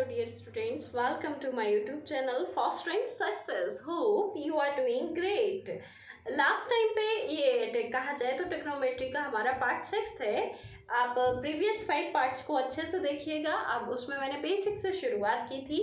dear students, welcome to my YouTube channel Fostering Success. Hope you are doing great. Last time पे ये कहा जाए तो trigonometry का हमारा पार्ट 6 है। आप प्रीवियस 5 पार्ट्स को अच्छे से देखिएगा। अब उसमें मैंने बेसिक से शुरुआत की थी।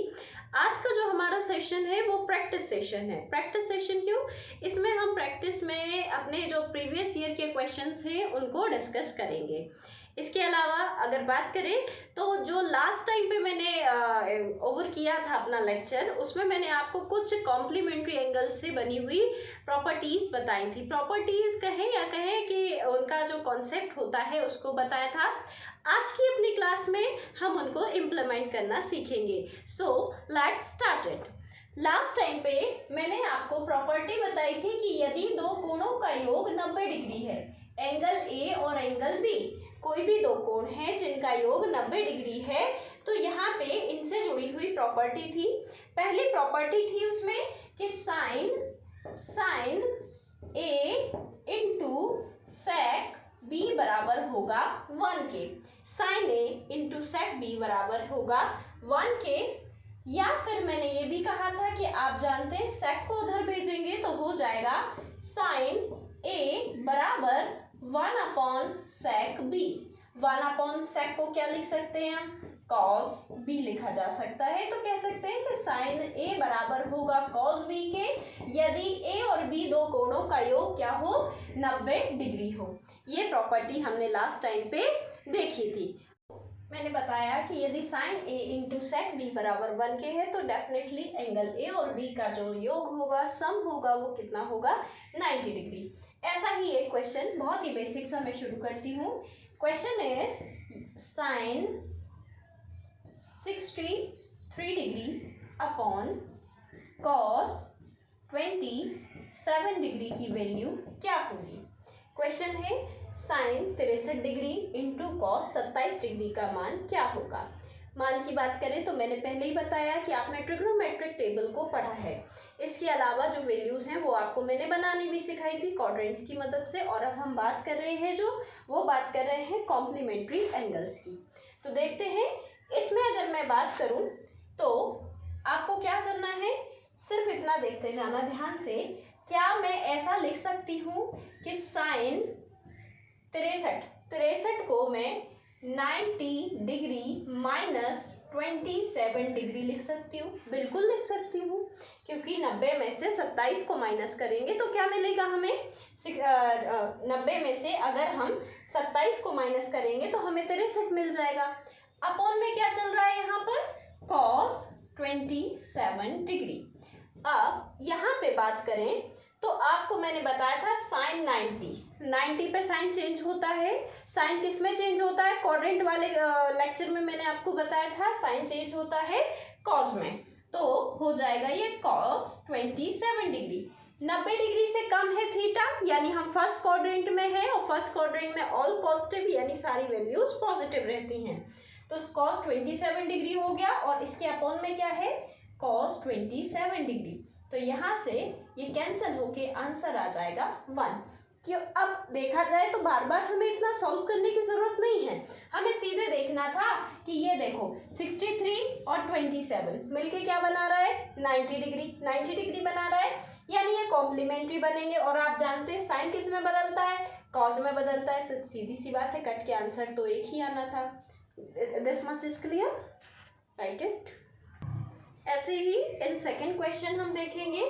आज का जो हमारा सेशन है वो प्रैक्टिस सेशन है। प्रैक्टिस सेशन क्यों? इसमें हम प्रैक्टिस में अपने जो प्रीवियस ईयर के क्वेश्चंस हैं उनको डिस्कस करेंगे। इसके अलावा अगर बात करें तो जो लास्ट टाइम पे मैंने ओवर किया था अपना लेक्चर, उसमें मैंने आपको कुछ कॉम्प्लीमेंट्री एंगल्स से बनी हुई प्रॉपर्टीज बताई थी। प्रॉपर्टीज कहें या कहें कि उनका जो कॉन्सेप्ट होता है उसको बताया था। आज की अपनी क्लास में हम उनको इम्प्लीमेंट करना सीखेंगे। So let's start it. Last time पे मैंने आपको प्रॉपर्टी बताई थी कि यदि दो कोणों का योग 90 डिग्री है, एंगल ए और एंगल बी, कोई भी दो कोण हैं जिनका योग 90 डिग्री है, तो यहाँ पे इनसे जुड़ी हुई प्रॉपर्टी थी। पहली प्रॉपर्टी थी उसमें कि साइन ए इंटू सेक बी बराबर होगा 1 के। साइन ए इंटू सेक बी बराबर होगा 1 के। या फिर मैंने ये भी कहा था कि आप जानते हैं सेक को उधर भेजेंगे तो हो जाएगा साइन ए बराबर 1 upon sec B. 1 upon sec को क्या लिख सकते हैं हम? कॉस बी लिखा जा सकता है। तो कह सकते हैं कि साइन ए बराबर होगा कॉस बी के यदि ए और बी दो कोणों का योग क्या हो? 90 डिग्री हो। ये प्रॉपर्टी हमने लास्ट टाइम पे देखी थी। मैंने बताया कि यदि साइन ए इंटू सेक बी बराबर 1 के है तो डेफिनेटली एंगल ए और बी का जो योग होगा, सम होगा, वो कितना होगा? 90 डिग्री। ऐसा ही एक क्वेश्चन बहुत ही बेसिक सा मैं शुरू करती हूँ। Question is sine 63 degree upon cos 27 degree की वैल्यू क्या होगी? क्वेश्चन है sine 63 degree into cos 27 degree का मान क्या होगा? मान की बात करें तो मैंने पहले ही बताया कि आपने ट्रिग्नोमेट्रिक टेबल को पढ़ा है। इसके अलावा जो वैल्यूज हैं वो आपको मैंने बनानी भी सिखाई थी क्वाड्रेंट्स की मदद से। और अब हम बात कर रहे हैं बात कर रहे हैं कॉम्प्लीमेंट्री एंगल्स की। तो देखते हैं, इसमें अगर मैं बात करूं तो आपको क्या करना है, सिर्फ इतना देखते जाना ध्यान से। क्या मैं ऐसा लिख सकती हूँ कि साइन 63 को मैं 90 डिग्री माइनस 27 डिग्री लिख सकती हूँ? बिल्कुल लिख सकती हूँ, क्योंकि 90 में से 27 को माइनस करेंगे तो क्या मिलेगा हमें? 90 में से अगर हम 27 को माइनस करेंगे तो हमें 63 मिल जाएगा। अपॉन में क्या चल रहा है यहाँ पर? Cos 27 degree. अब यहाँ पे बात करें तो आपको मैंने बताया था साइन 90 पे साइन चेंज होता है। साइन किस में चेंज होता है? क्वाड्रेंट वाले लेक्चर में मैंने आपको बताया था साइन चेंज होता है कॉस में। तो हो जाएगा ये कॉस 27 डिग्री। 90 डिग्री से कम है थीटा, यानी हम फर्स्ट क्वाड्रेंट में है और फर्स्ट क्वाड्रेंट में ऑल पॉजिटिव यानी सारी वैल्यूज पॉजिटिव रहती हैं। तो कॉस 27 डिग्री हो गया और इसके अपॉन में क्या है? Cos 27 degree. तो यहाँ से ये कैंसिल होके आंसर आ जाएगा 1। क्यों? अब देखा जाए तो बार बार हमें इतना सॉल्व करने की जरूरत नहीं है। हमें सीधे देखना था कि ये देखो 63 और 27 मिलके क्या बना रहा है? 90 डिग्री बना रहा है, यानी ये कॉम्प्लीमेंट्री बनेंगे। और आप जानते हैं साइन किस में बदलता है? कॉस में बदलता है। तो सीधी सी बात है, कट के आंसर तो एक ही आना था। This much is clear, write it. ऐसे ही इन सेकेंड क्वेश्चन हम देखेंगे।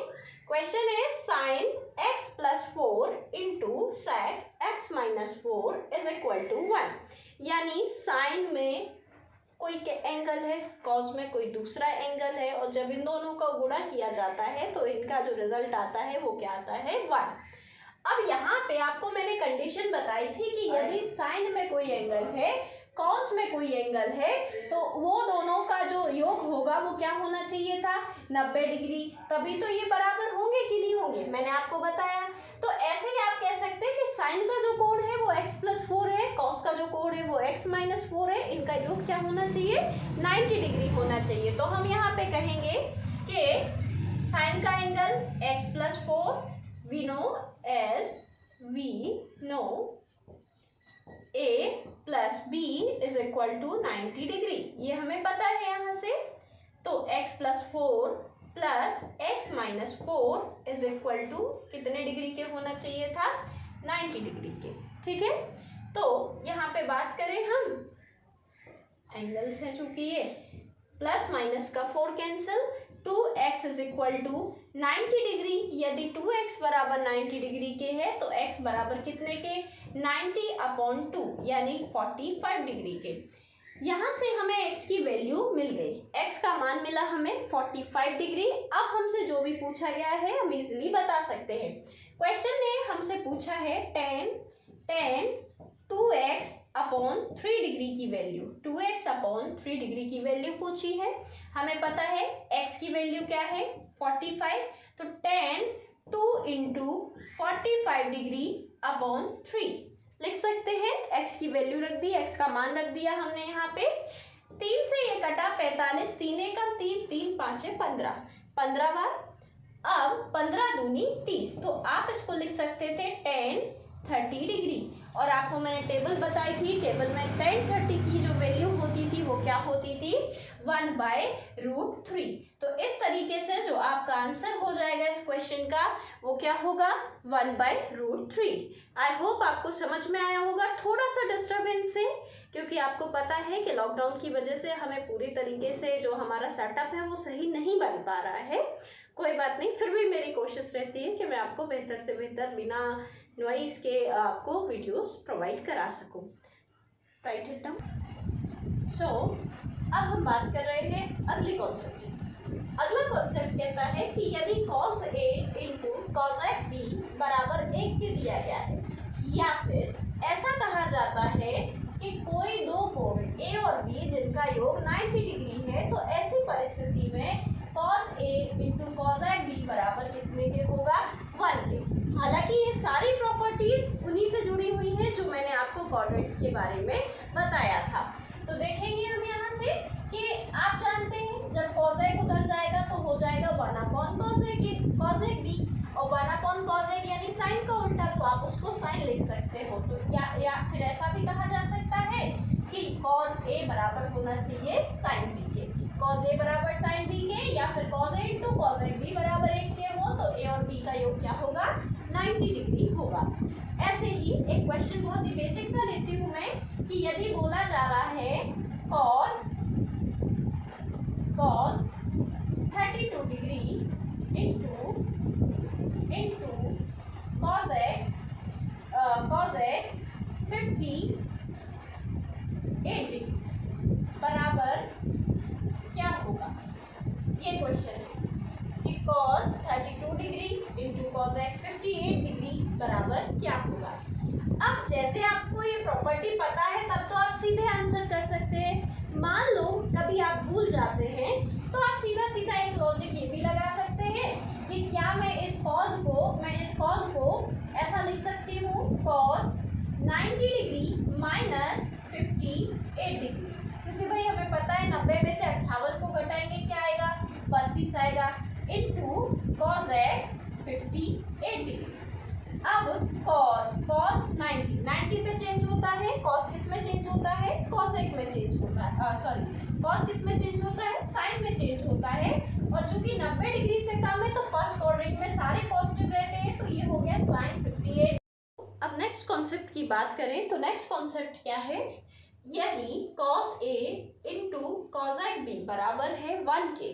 क्वेश्चन है sine x plus 4 into sec x minus 4 is equal to 1। यानी साइन में कोई एंगल है, कॉस में कोई दूसरा एंगल है, और जब इन दोनों का गुणा किया जाता है तो इनका जो रिजल्ट आता है वो क्या आता है? 1। अब यहाँ पे आपको मैंने कंडीशन बताई थी कि यदि साइन में कोई एंगल है, कॉस में कोई एंगल है, तो वो दोनों का जो योग होगा वो क्या होना चाहिए था? 90 डिग्री। तभी तो ये बराबर होंगे कि नहीं होंगे, मैंने आपको बताया। तो ऐसे ही आप कह सकते हैं कि साइन का जो कोण है वो x प्लस 4 है, कॉस का जो कोण है वो x माइनस 4 है। इनका योग क्या होना चाहिए? 90 डिग्री होना चाहिए। तो हम यहाँ पे कहेंगे कि साइन का angle x plus 4 we know a plus b is equal to 90 degree. ये हमें पता है यहाँ से। +4 plus x minus 4 is equal to कितने डिग्री के होना चाहिए था? 90 डिग्री के। ठीक है, तो यहाँ पे बात करें हम एंगल्स हैं, चूंकि ये प्लस माइनस का 4 cancel, 2x is equal to 90 degree. यदि 2x बराबर 90 डिग्री के है तो x बराबर कितने के? 90/2 यानी 45 डिग्री के। यहाँ से हमें x की वैल्यू मिल गई, x का मान मिला हमें 45 डिग्री। अब हमसे जो भी पूछा गया है हम इजीली बता सकते हैं। क्वेश्चन ने हमसे पूछा है tan 2x/3 डिग्री की वैल्यू, 2x/3 डिग्री की वैल्यू पूछी है। हमें पता है x की वैल्यू क्या है? 45, तो tan 2 इंटू 45 डिग्री अपॉन 3 लिख सकते हैं। x की वैल्यू रख दी, x का मान रख दिया हमने यहाँ पे। 3 से ये कटा 45, 3 एकम 3, 3 5 15, 15 बार। अब 15 दूनी 30, तो आप इसको लिख सकते थे tan 30 डिग्री। और आपको मैंने टेबल बताई थी, टेबल में tan 30 की जो वैल्यू होती थी वो क्या होती थी? 1/√3। तो इस तरीके से जो आपका आंसर हो जाएगा इस क्वेश्चन का वो क्या होगा? 1/√3। आई होप आपको समझ में आया होगा। थोड़ा सा डिस्टर्बेंस है क्योंकि आपको पता है कि लॉकडाउन की वजह से हमें पूरी तरीके से जो हमारा सेटअप है वो सही नहीं बन पा रहा है। कोई बात नहीं, फिर भी मेरी कोशिश रहती है कि मैं आपको बेहतर से बेहतर बिना नॉइस के आपको वीडियोस प्रोवाइड करा सकूं। Right it down. सो अब हम बात कर रहे हैं अगले कॉन्सेप्ट की। अगला कॉन्सेप्ट कहता है कि यदि cos A into cosec B बराबर 1 के दिया गया है, या फिर ऐसा कहा जाता है कि कोई दो कोण A और B जिनका योग 90 डिग्री है, तो ऐसी परिस्थिति में cos A into cosec B बराबर कितने के होगा? 1 के। हालांकि ये सारी प्रॉपर्टीज उन्हीं से जुड़ी हुई हैं जो मैंने आपको कोऑर्डिनेट्स के बारे में बताया था। तो देखेंगे हम यहाँ से कि आप जानते हैं जब cosec उधर जाएगा तो हो जाएगा 1/cosec B, और 1/cosec यानी साइन का उल्टा, तो आप उसको साइन लिख सकते हो। तो या फिर ऐसा भी कहा जा सकता है कि cos A बराबर होना चाहिए sin B के, cos A बराबर sin B के, या फिर cos A into cosec B बराबर 1 के हो तो A और B का योग क्या होगा? 90 डिग्री होगा। ऐसे ही एक क्वेश्चन बहुत ही बेसिक सा लेती हूँ मैं कि यदि बोला जा रहा है cos 32 degree into cosec 58 degree बराबर क्या होगा? ये क्वेश्चन है कि cos 32 degree into cosec 58 degree बराबर क्या होगा। अब जैसे आपको ये प्रॉपर्टी पता है तब तो आप सीधे आंसर कर सकते हैं। मान लो कभी आप भूल जाते हैं तो आप सीधा सीधा एक लॉजिक ये भी लगा सकते हैं कि क्या मैं इस cos को ऐसा लिख सकती हूँ cos 90 डिग्री माइनस 58 डिग्री, क्योंकि भाई हमें पता है 90 में से 58 को घटाएंगे क्या आएगा? 32 आएगा, इंटू cosec 58 डिग्री। अब cos 90 पे चेंज होता है, cos किस में चेंज होता है? cosec में चेंज होता है, cos किस में चेंज होता है? sin में चेंज होता है। और चूंकि 90 डिग्री से कम है तो फर्स्ट क्वाड्रेंट में सारे पॉजिटिव रहते हैं, तो ये हो गया sin 58। अब नेक्स्ट कॉन्सेप्ट की बात करें तो नेक्स्ट कॉन्सेप्ट क्या है? यदि cos A into cosec B बराबर है 1 के,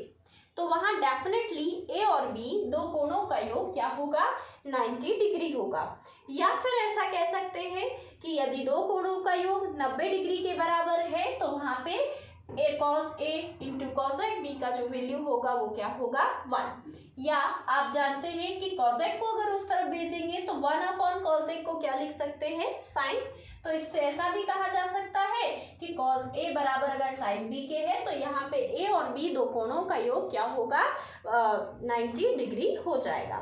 तो वहां डेफिनेटली A और B दो कोणों का योग क्या होगा? 90 डिग्री होगा। या फिर ऐसा कह सकते हैं कि यदि दो कोणों का योग 90 डिग्री के बराबर है तो वहां पे cos A into cosec B का जो वैल्यू होगा वो क्या होगा? 1। या आप जानते हैं कि cosec को अगर उस तरफ भेजेंगे तो 1/cosec को क्या लिख सकते हैं? sin। तो इससे ऐसा भी कहा जा सकता है कि cos A बराबर अगर sin B के है तो यहाँ पे A और B दो कोणों का योग क्या होगा? 90 डिग्री हो जाएगा।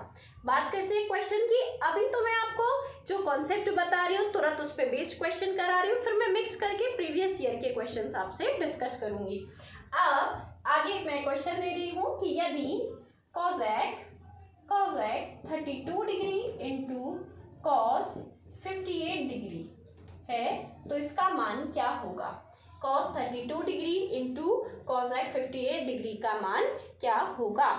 बात करते हैं क्वेश्चन की। अभी तो मैं आपको जो कॉन्सेप्ट बता रही हूँ तुरंत उस पर बेस्ड क्वेश्चन करा रही हूँ, फिर मैं मिक्स करके प्रीवियस ईयर के क्वेश्चंस आपसे डिस्कस करूंगी। अब आगे मैं क्वेश्चन दे रही हूँ कि यदि cosec 32 degree into cos 58 degree है तो इसका मान क्या होगा? cos 32 degree into cosec 58 degree का मान क्या होगा।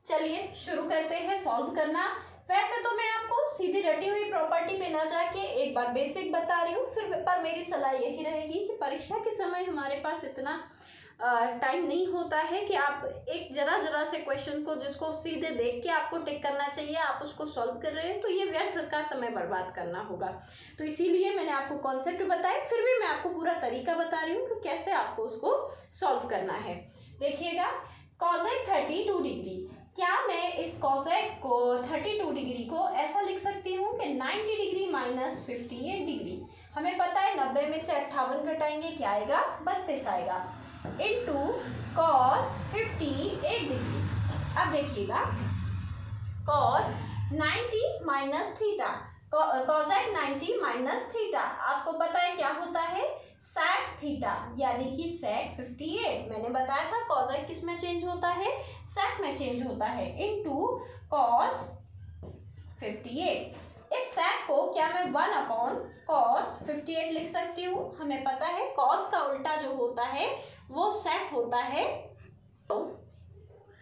चलिए शुरू करते हैं सॉल्व करना। वैसे तो मैं आपको सीधी रटी हुई प्रॉपर्टी पे ना जाके एक बार बेसिक बता रही हूँ, फिर पर मेरी सलाह यही रहेगी कि परीक्षा के समय हमारे पास इतना टाइम नहीं होता है कि आप एक जरा से क्वेश्चन को जिसको सीधे देख के आपको टिक करना चाहिए आप उसको सॉल्व कर रहे हैं, तो ये व्यर्थ का समय बर्बाद करना होगा। तो इसीलिए मैंने आपको कॉन्सेप्ट बताया, फिर भी मैं आपको पूरा तरीका बता रही हूँ कि कैसे आपको उसको सॉल्व करना है। देखिएगा cosec 32 डिग्री, क्या मैं इस cosec को 32 डिग्री को ऐसा लिख सकती हूँ कि 90 डिग्री माइनस 58 डिग्री। हमें पता है 90 में से 58 घटाएंगे क्या आएगा, 32 आएगा, इंटू cos 58 डिग्री। अब देखिएगा cos 90 minus theta, cosec 90 minus theta आपको पता है क्या होता है, sec थीटा, यानी कि sec 58। मैंने बताया था cosec किस में चेंज होता है, sec में चेंज होता है, इंटू cos 58। इस sec को क्या मैं 1/cos 58 लिख सकती हूँ। हमें पता है cos का उल्टा जो होता है वो sec होता है, तो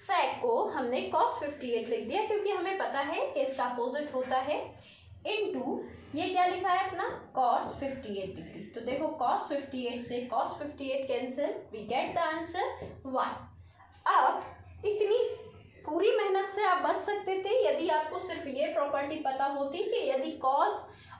sec को हमने cos 58 लिख दिया क्योंकि हमें पता है कि इसका अपोजिट होता है, इनटू ये क्या लिखा है अपना cos 58 डिग्री। तो देखो cos 58 से cos 58 cancel, we get the answer 1। अब इतनी पूरी मेहनत से आप बच सकते थे यदि आपको सिर्फ ये प्रॉपर्टी पता होती कि यदि cos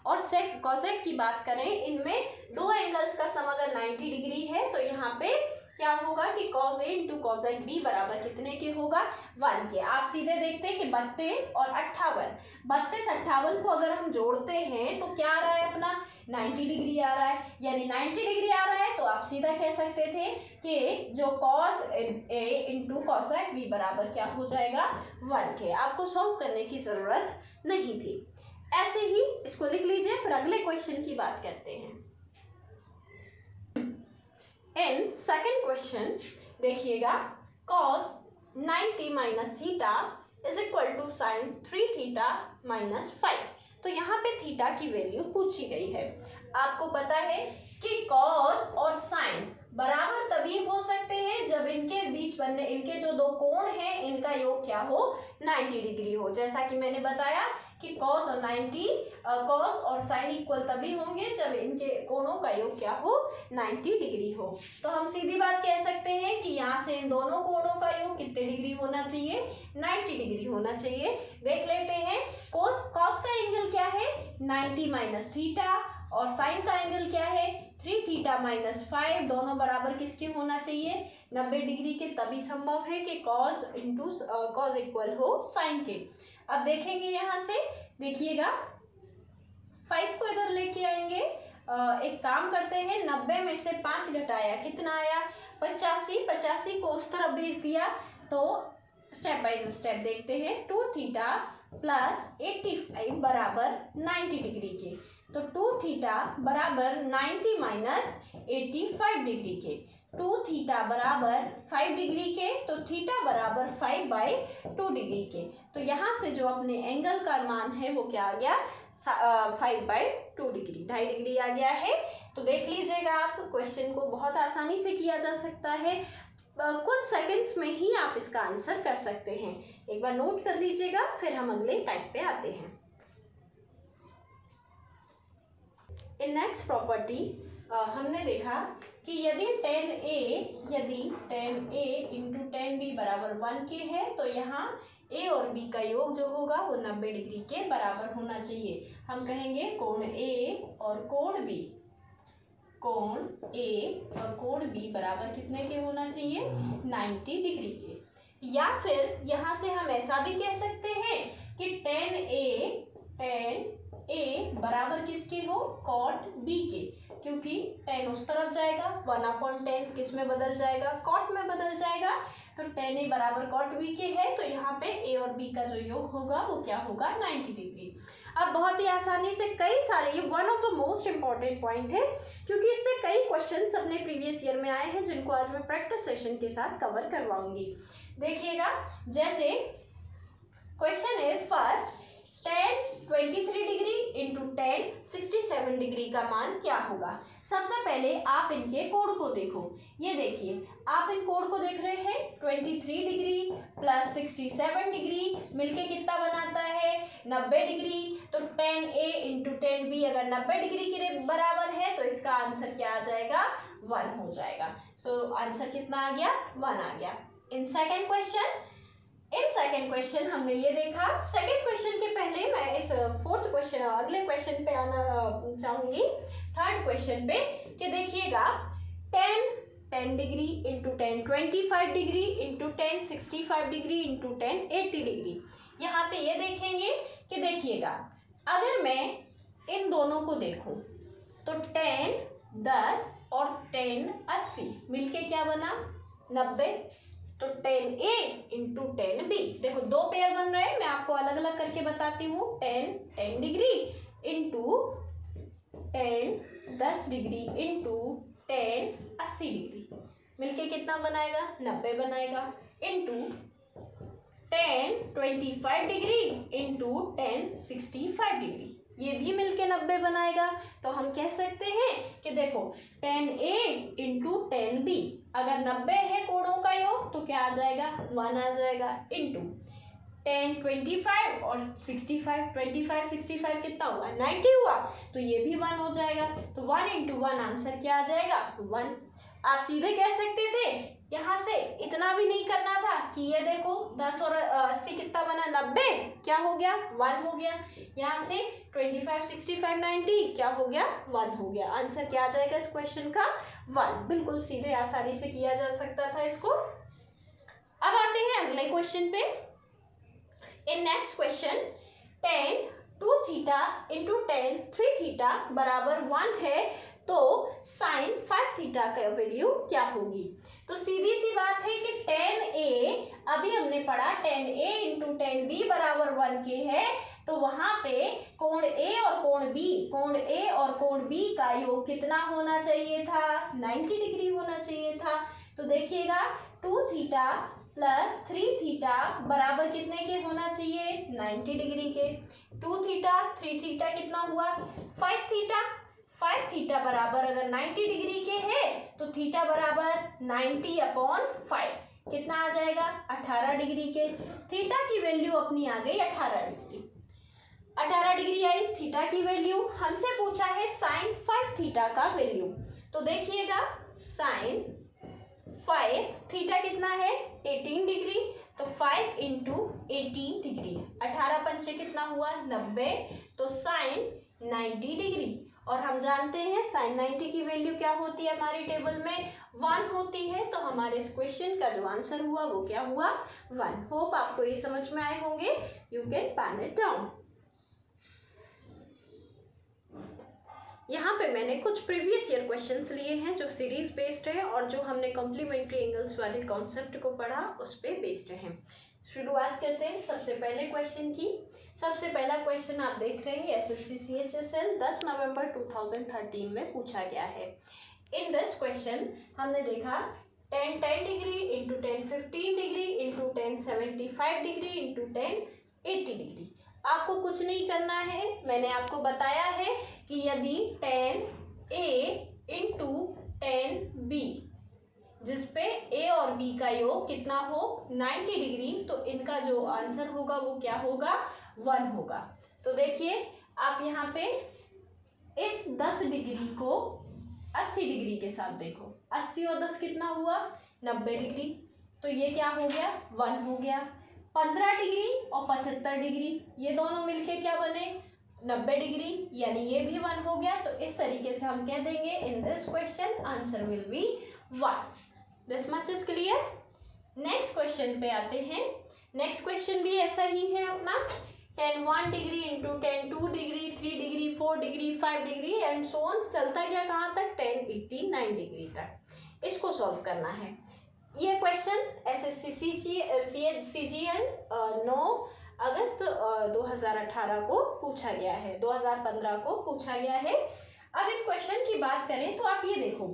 और sec cosec की बात करें, इनमें दो एंगल्स का सम अगर 90 डिग्री है तो यहाँ पे क्या होगा कि cos A into cosec B बराबर कितने के होगा, 1 के। आप सीधे देखते हैं कि 32 और 58, 32 58 को अगर हम जोड़ते हैं तो क्या आ रहा है अपना 90 डिग्री आ रहा है, यानी 90 डिग्री आ रहा है तो आप सीधा कह सकते थे कि जो cos A into cosec B बराबर क्या हो जाएगा, 1 के। आपको सॉल्व करने की ज़रूरत नहीं थी, ऐसे ही इसको लिख लीजिए। फिर अगले क्वेश्चन की बात करते हैं। इन सेकेंड क्वेश्चन देखिएगा cos 90 minus theta is equal to sine 3 theta minus 5। तो यहाँ पे थीटा की वैल्यू पूछी गई है। आपको पता है कि cos और साइन बराबर तभी हो सकते हैं जब इनके बीच बनने इनके जो दो कोण हैं इनका योग क्या हो, 90 डिग्री हो। जैसा कि मैंने बताया कि cos और साइन इक्वल तभी होंगे जब इनके कोणों का योग क्या हो, 90 डिग्री हो। तो हम सीधी बात कह सकते हैं कि यहाँ से इन दोनों कोणों का योग कितने डिग्री होना चाहिए, 90 डिग्री होना चाहिए। देख लेते हैं cos का एंगल क्या है, 90 माइनस थीटा, और साइन का एंगल क्या है, 3 थीटा माइनस 5। दोनों बराबर किसके होना चाहिए, 90 डिग्री के। तभी संभव है कि cos इंटू cos इक्वल हो साइन के। अब देखेंगे यहाँ से, देखिएगा 5 को इधर लेके आएंगे। एक काम करते हैं, 90 में से 5 घटाया कितना आया, 85। 85 को उस तरफ भेज दिया तो स्टेप बाय स्टेप देखते हैं। 2 थीटा प्लस 85 बराबर 90 डिग्री के, तो 2 थीटा बराबर 90 माइनस 85 डिग्री के। 2 थीटा बराबर 5 डिग्री के, तो थीटा बराबर 5/2 डिग्री के। तो यहाँ से जो अपने एंगल का मान है वो क्या आ गया, 5/2 डिग्री, 2.5 डिग्री आ गया है। तो देख लीजिएगा आप, क्वेश्चन को बहुत आसानी से किया जा सकता है, कुछ सेकंड्स में ही आप इसका आंसर कर सकते हैं। एक बार नोट कर लीजिएगा, फिर हम अगले टाइप पे आते हैं। इन नेक्स्ट प्रॉपर्टी हमने देखा कि यदि tan A into tan B बराबर 1 के है तो यहाँ A और B का योग जो होगा वो 90 डिग्री के बराबर होना चाहिए। हम कहेंगे कोण A और कोण B, कोण A और कोण B बराबर कितने के होना चाहिए, 90 डिग्री के। या फिर यहाँ से हम ऐसा भी कह सकते हैं कि tan A बराबर किसके हो, cot B के, क्योंकि tan उस तरफ जाएगा, 1/10 किस में बदल जाएगा, cot में बदल जाएगा। तो tan A बराबर cot B के है, तो यहाँ पे A और B का जो योग होगा वो क्या होगा, 90 डिग्री। अब बहुत ही आसानी से कई सारे, ये one of the most important point है क्योंकि इससे कई क्वेश्चंस अपने प्रीवियस ईयर में आए हैं जिनको आज मैं प्रैक्टिस सेशन के साथ कवर करवाऊंगी। देखिएगा, जैसे question is first, 10 23 degree into 10 67 degree का मान क्या होगा। सबसे पहले आप इनके कोण को देखो, ये देखिए आप इन कोण को देख रहे हैं 23 डिग्री प्लस 67 डिग्री मिलके कितना बनाता है 90 डिग्री। तो 10a इंटू 10b अगर 90 डिग्री के बराबर है तो इसका आंसर क्या आ जाएगा 1 हो जाएगा। सो आंसर कितना आ गया 1 आ गया। इन सेकेंड क्वेश्चन हमने ये देखा। सेकेंड क्वेश्चन के पहले मैं इस फोर्थ क्वेश्चन अगले क्वेश्चन पे आना चाहूंगी, थर्ड क्वेश्चन पे, कि देखिएगा 10 degree into 10 25 degree into 10 65 degree into 10 80 degree. यहाँ पे ये देखेंगे कि देखिएगा अगर मैं इन दोनों को देखूं तो 10 10 और 10 80 मिलके क्या बना 90। तो 10a इंटू 10b, देखो दो पेयर बन रहे हैं, मैं आपको अलग अलग करके बताती हूँ। 10 degree into 10 degree into 80 degree मिलके कितना बनाएगा 90 बनाएगा। इंटू 25 डिग्री इंटू 65 डिग्री, ये भी मिलके 90 बनाएगा। तो हम कह सकते हैं कि देखो 10a इंटू 10b अगर 90 है कोणों का योग तो क्या आ जाएगा 1 आ जाएगा। इंटू 10 25 और 65 25 65 कितना हुआ 90 हुआ, तो ये भी 1 हो जाएगा। तो 1 इंटू 1 आंसर क्या आ जाएगा 1। आप सीधे कह सकते थे, यहाँ से इतना भी नहीं करना था कि ये देखो 10 और 80 कितना बना 90, क्या हो गया 1 हो गया। यहाँ से 25 65 90 क्या हो गया 1 हो गया। आंसर क्या आ जाएगा इस क्वेश्चन का 1। बिल्कुल सीधे आसानी से किया जा सकता था इसको। अब आते हैं अगले क्वेश्चन पे। In next question 10 2 theta into 10 3 theta बराबर 1 है तो साइन 5 थीटा का वैल्यू क्या होगी। तो सीधी सी बात है कि 10a अभी हमने पढ़ा 10a इंटू 10b बराबर 1 के है, तो वहां पे कोण a और कोण b का योग कितना होना चाहिए था 90 डिग्री होना चाहिए था। तो देखिएगा 2 थीटा प्लस 3 थीटा बराबर कितने के होना चाहिए 90 डिग्री के। 2 थीटा 3 थीटा कितना हुआ 5 थीटा। 5 थीटा बराबर अगर 90 डिग्री के है तो थीटा बराबर 90/5 कितना आ जाएगा 18 डिग्री के। थीटा की वैल्यू अपनी आ गई 18 डिग्री आई थीटा की वैल्यू। हमसे पूछा है साइन 5 थीटा का वैल्यू। तो देखिएगा साइन 5 थीटा कितना है 18 डिग्री, तो 5 इंटू 18 डिग्री 18 पंचे कितना हुआ 90, तो साइन 90 डिग्री। और हम जानते हैं साइन 90 की वैल्यू क्या होती है हमारे टेबल में 1 होती है। तो हमारे इस क्वेश्चन का जो आंसर हुआ वो क्या हुआ 1। होप आपको ये समझ में आए होंगे। You can pen it down. यहाँ पे मैंने कुछ प्रीवियस ईयर क्वेश्चंस लिए हैं जो सीरीज बेस्ड है और जो हमने कॉम्प्लीमेंट्री एंगल्स वाले कॉन्सेप्ट को पढ़ा उस पर बेस्ड है। शुरुआत करते हैं सबसे पहले क्वेश्चन की। सबसे पहला क्वेश्चन आप देख रहे हैं एसएससी CHSL 10 नवंबर 2013 में पूछा गया है। इन दिस क्वेश्चन हमने देखा 10 degree into 10 15 degree into 10 75 degree into 10 80 degree. आपको कुछ नहीं करना है, मैंने आपको बताया है कि यदि 10a इंटू 10b जिसपे a और b का योग कितना हो 90 डिग्री, तो इनका जो आंसर होगा वो क्या होगा 1 होगा। तो देखिए आप यहाँ पे इस 10 डिग्री को 80 डिग्री के साथ देखो, 80 और 10 कितना हुआ 90 डिग्री, तो ये क्या हो गया 1 हो गया। 15 डिग्री और 75 डिग्री ये दोनों मिलके क्या बने 90 डिग्री, यानी ये भी 1 हो गया। तो इस तरीके से हम कह देंगे in this question answer will be 1। This much is clear. Next question पे आते हैं। नेक्स्ट क्वेश्चन भी ऐसा ही है अपना 10 1 degree into 10 2 degree 3 degree 4 degree 5 degree and so on, चलता गया कहाँ तक 10 89 डिग्री तक। इसको सॉल्व करना है। ये क्वेश्चन एसएससी CGL 9 अगस्त 2018 को पूछा गया है, 2015 को पूछा गया है। अब इस क्वेश्चन की बात करें तो आप ये देखो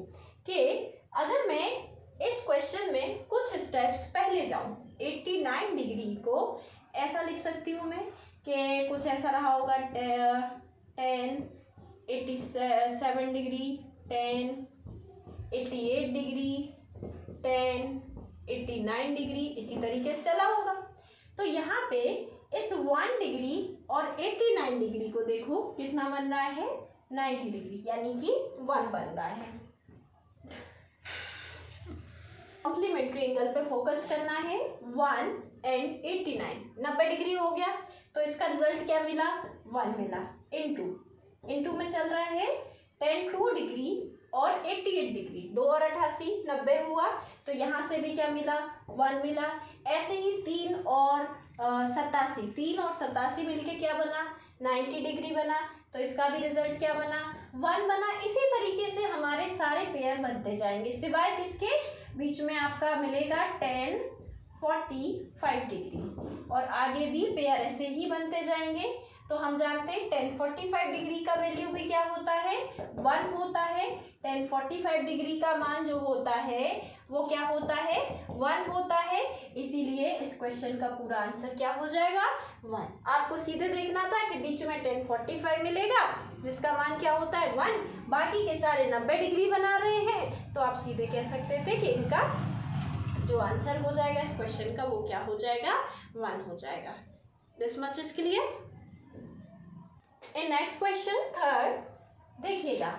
कि अगर मैं इस क्वेश्चन में कुछ स्टेप्स पहले जाऊं 89 डिग्री को ऐसा लिख सकती हूँ मैं कि कुछ ऐसा रहा होगा 10 87 डिग्री, 10 88 डिग्री, 10 89 डिग्री, इसी तरीके से चला होगा। तो यहाँ पे इस 1 डिग्री और 89 डिग्री को देखो कितना बन रहा है, 90 डिग्री, यानी कि 1 बन रहा है। कॉम्प्लीमेंट्री एंगल पे फोकस करना है। 1 एंड 89 90 डिग्री हो गया, तो इसका रिजल्ट क्या मिला, 1 मिला। इनटू में चल रहा है 10 डिग्री और 88 डिग्री, 2 और 88 90 हुआ, तो यहाँ से भी क्या मिला, 1 मिला। ऐसे ही 3 और 87 मिलके क्या बना, 90 डिग्री बना, तो इसका भी रिजल्ट क्या बना, 1 बना। इसी तरीके से हमारे सारे पेयर बनते जाएंगे, सिवाय किसके, बीच में आपका मिलेगा 10 45 डिग्री, और आगे भी पेयर ऐसे ही बनते जाएंगे। तो हम जानते हैं 10 45 डिग्री का वैल्यू भी क्या होता है, 1 होता है। 10 45 डिग्री का मान जो होता है वो क्या होता है, 1 होता है। इसीलिए इस क्वेश्चन का पूरा आंसर क्या हो जाएगा, 1। आपको सीधे देखना था कि बीच में 10 45 मिलेगा जिसका मान क्या होता है, 1। बाकी के सारे 90 डिग्री बना रहे हैं, तो आप सीधे कह सकते थे कि इनका जो आंसर हो जाएगा इस क्वेश्चन का वो क्या हो जाएगा, 1 हो जाएगा। This much is clear. In next question third, देखिएगा,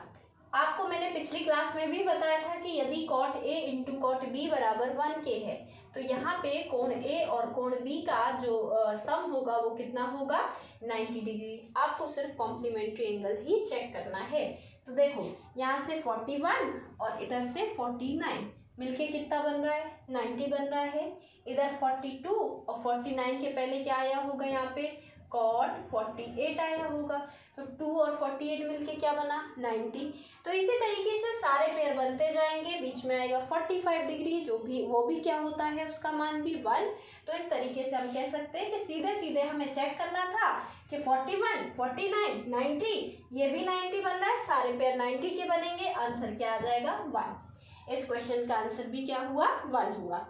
आपको मैंने पिछली क्लास में भी बताया था कि यदि cot A into cot B बराबर 1 के है, तो यहाँ पे कोण ए और कोण बी का जो सम होगा वो कितना होगा, 90 डिग्री। आपको सिर्फ कॉम्प्लीमेंट्री एंगल ही चेक करना है। तो देखो यहाँ से 41 और इधर से 49 मिलके कितना बन रहा है, 90 बन रहा है। इधर 42 और 49 के पहले क्या आया होगा, यहाँ पे कॉट 48 आया होगा, तो 2 और 48 मिलके क्या बना, 90। तो इसी तरीके से सारे पेयर बनते जाएंगे, बीच में आएगा 45 डिग्री, जो भी वो भी क्या होता है, उसका मान भी 1। तो इस तरीके से हम कह सकते हैं कि सीधे सीधे हमें चेक करना था कि 41 49 90, ये भी 90 बन रहा है, सारे पेयर 90 के बनेंगे, आंसर क्या आ जाएगा, 1। इस क्वेश्चन का आंसर भी क्या हुआ, 1 हुआ।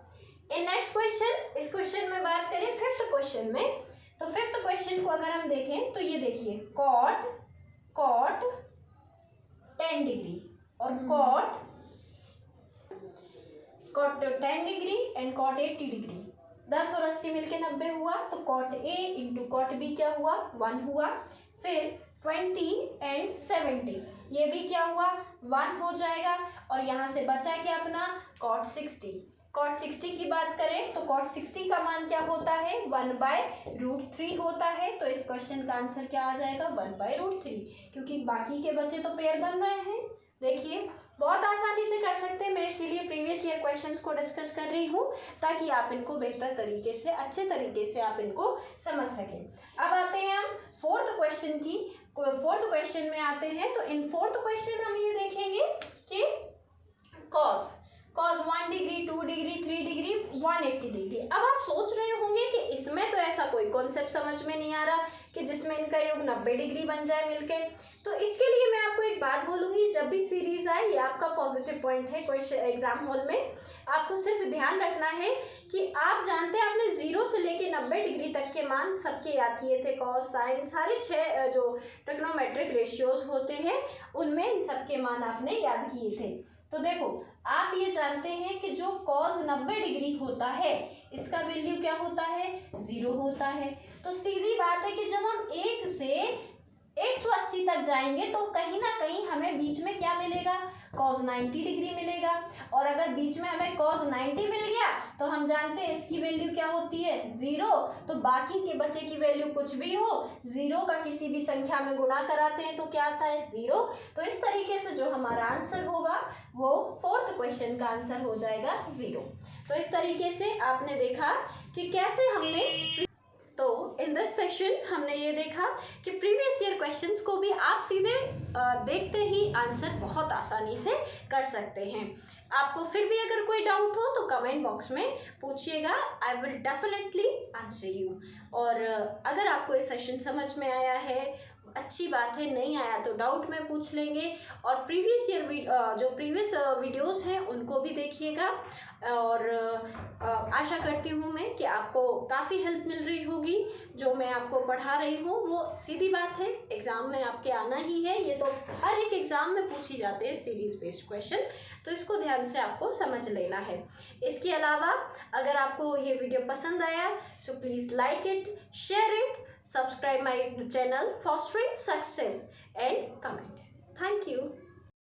इन नेक्स्ट क्वेश्चन, इस क्वेश्चन में बात करें फिफ्थ क्वेश्चन में, तो फिफ्थ क्वेश्चन को अगर हम देखें तो ये देखिए कॉट 10 डिग्री और cot 10 degree and cot 80 degree, 10 और 80 मिलके 90 हुआ, तो cot A into cot B क्या हुआ, 1 हुआ। फिर 20 एंड 70, ये भी क्या हुआ, 1 हो जाएगा। और यहाँ से बचा क्या अपना, कॉट 60। कॉट 60 की बात करें तो कॉट 60 का मान क्या होता है, 1/√3 होता है। तो इस क्वेश्चन का आंसर क्या आ जाएगा, 1/√3, क्योंकि बाकी के बचे तो पेयर बन रहे हैं। देखिए बहुत आसानी से कर सकते हैं, मैं इसीलिए प्रीवियस ईयर क्वेश्चंस को डिस्कस कर रही हूँ ताकि आप इनको बेहतर तरीके से, अच्छे तरीके से आप इनको समझ सकें। अब आते हैं हम फोर्थ क्वेश्चन में आते हैं। तो इन फोर्थ क्वेश्चन हम ये देखेंगे कि cos 1 degree 2 degree 3 degree 180 degree. अब आप सोच रहे होंगे कि इसमें तो ऐसा कोई कॉन्सेप्ट समझ में नहीं आ रहा कि जिसमें इनका योग 90 डिग्री बन जाए मिलके। तो इसके लिए मैं आपको एक बात बोलूंगी, जब भी सीरीज आए, ये आपका पॉजिटिव पॉइंट है क्वेश्चन एग्जाम हॉल में, आपको सिर्फ ध्यान रखना है कि आप जानते हैं आपने 0 से लेके 90 डिग्री तक के मान सबके याद किए थे, कॉस साइन सारे 6 जो ट्रिग्नोमेट्रिक रेशियोज होते हैं उनमें इन सबके मान आपने याद किए थे। तो देखो आप ये जानते हैं कि जो कॉस 90 डिग्री होता है इसका वैल्यू क्या होता है, 0 होता है। तो सीधी बात है कि जब हम 1 से 180 तक जाएंगे तो कहीं ना कहीं हमें बीच में क्या मिलेगा, कॉस 90 डिग्री मिलेगा। और अगर बीच में हमें कॉस 90 मिल गया तो हम जानते हैं इसकी वैल्यू क्या होती है, 0। तो बाकी के बचे की वैल्यू कुछ भी हो, 0 का किसी भी संख्या में गुणा कराते हैं तो क्या आता है, 0। तो इस तरीके से जो हमारा आंसर होगा वो फोर्थ क्वेश्चन का आंसर हो जाएगा 0। तो इस तरीके से आपने देखा कि कैसे हमने, तो इन दिस सेशन हमने ये देखा कि प्रीवियस ईयर क्वेश्चंस को भी आप सीधे देखते ही आंसर बहुत आसानी से कर सकते हैं। आपको फिर भी अगर कोई डाउट हो तो कमेंट बॉक्स में पूछिएगा, I will definitely answer you. और अगर आपको ये सेशन समझ में आया है, अच्छी बात है, नहीं आया तो डाउट में पूछ लेंगे। और प्रीवियस ईयर जो प्रीवियस वीडियोस हैं उनको भी देखिएगा। और आशा करती हूँ मैं कि आपको काफ़ी हेल्प मिल रही होगी। जो मैं आपको पढ़ा रही हूँ वो सीधी बात है, एग्ज़ाम में आपके आना ही है, ये तो हर एक एग्ज़ाम में पूछी जाते हैं सीरीज बेस्ड क्वेश्चन, तो इसको ध्यान से आपको समझ लेना है। इसके अलावा अगर आपको ये वीडियो पसंद आया so please like it, share it, subscribe my channel fostering success and comment. Thank you.